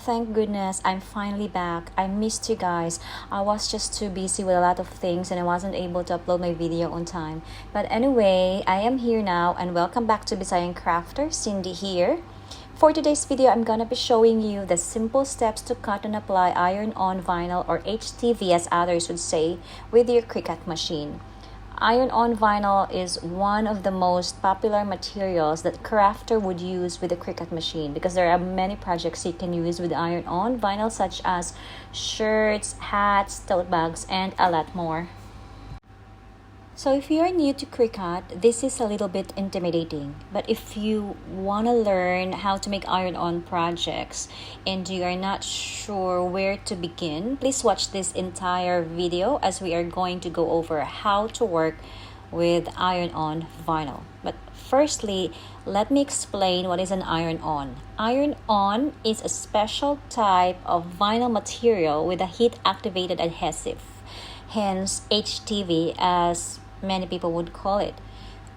thank goodness I'm finally back. I missed you guys. I was just too busy with a lot of things and I wasn't able to upload my video on time. But anyway, I am here now and welcome back to Bisayan Crafter. Cindy here. For today's video, I'm gonna be showing you the simple steps to cut and apply iron-on vinyl, or HTV as others would say, with your Cricut machine. Iron-on vinyl is one of the most popular materials that crafter would use with the Cricut machine because there are many projects you can use with iron-on vinyl, such as shirts, hats, tote bags, and a lot more. So if you are new to Cricut, this is a little bit intimidating. But if you want to learn how to make iron-on projects and you are not sure where to begin, please watch this entire video as we are going to go over how to work with iron-on vinyl. But firstly, let me explain what is an iron-on. Iron-on is a special type of vinyl material with a heat-activated adhesive, hence HTV as many people would call it.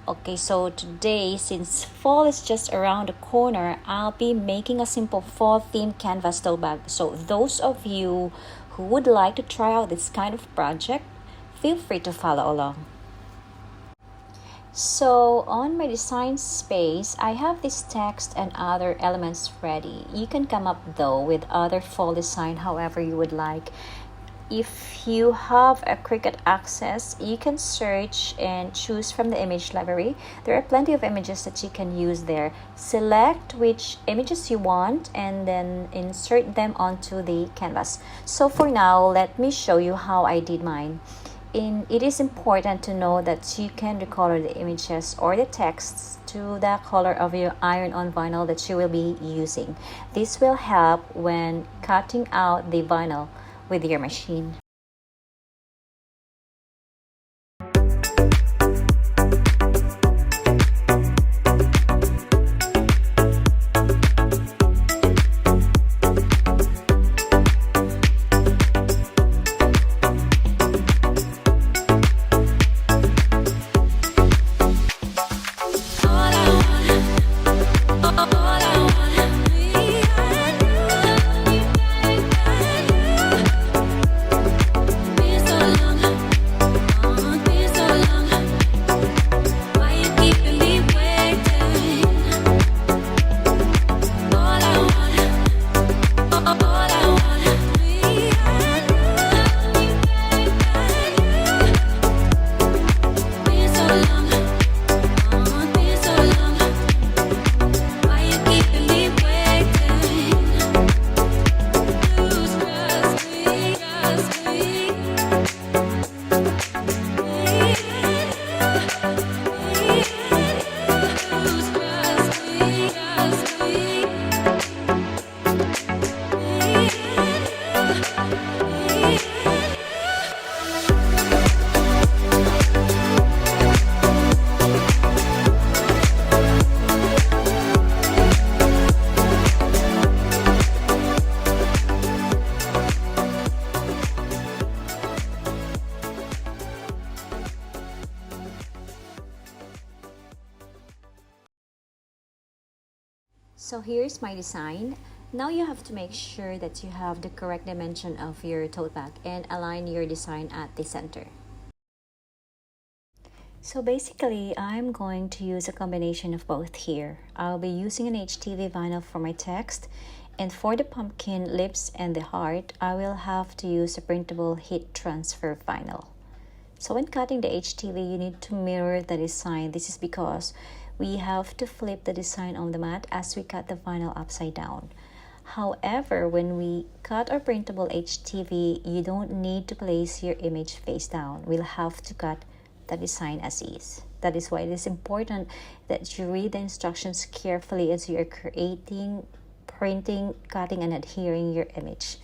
Okay, so today, since fall is just around the corner, I'll be making a simple fall theme canvas tote bag. So those of you who would like to try out this kind of project, feel free to follow along. So on my design space, I have this text and other elements ready. You can come up though with other fall design however you would like. If you have a Cricut access, you can search and choose from the image library. There are plenty of images that you can use there. Select which images you want and then insert them onto the canvas. So for now, let me show you how I did mine. It is important to know that you can recolor the images or the texts to the color of your iron-on vinyl that you will be using. This will help when cutting out the vinyl with your machine. So here's my design. Now you have to make sure that you have the correct dimension of your tote bag and align your design at the center. So basically, I'm going to use a combination of both here. I'll be using an HTV vinyl for my text, and for the pumpkin, lips, and the heart, I will have to use a printable heat transfer vinyl. So when cutting the HTV, you need to mirror the design. This is because we have to flip the design on the mat as we cut the vinyl upside down. However, when we cut our printable HTV, you don't need to place your image face down. We'll have to cut the design as is. That is why it is important that you read the instructions carefully as you are creating, printing, cutting, and adhering your image.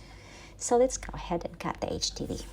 So let's go ahead and cut the HTV.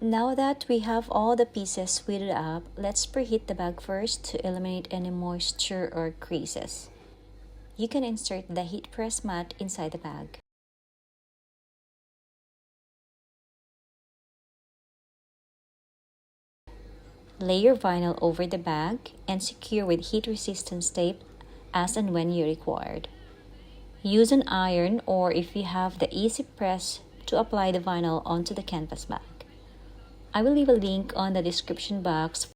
Now that we have all the pieces sweetened up, let's preheat the bag first to eliminate any moisture or creases. You can insert the heat press mat inside the bag. Lay your vinyl over the bag and secure with heat-resistant tape as and when you required. Use an iron or if you have the easy press to apply the vinyl onto the canvas bag. I will leave a link on the description box.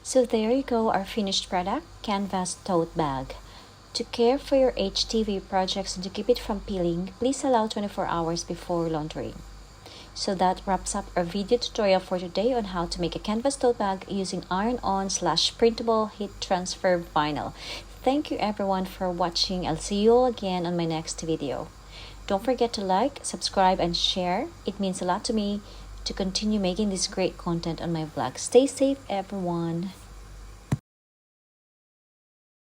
So there you go, our finished product, canvas tote bag. To care for your HTV projects and to keep it from peeling, please allow 24 hours before laundering. So that wraps up our video tutorial for today on how to make a canvas tote bag using iron-on/printable heat transfer vinyl. Thank you everyone for watching. I'll see you all again on my next video. Don't forget to like, subscribe, and share. It means a lot to me to continue making this great content on my vlog. Stay safe everyone.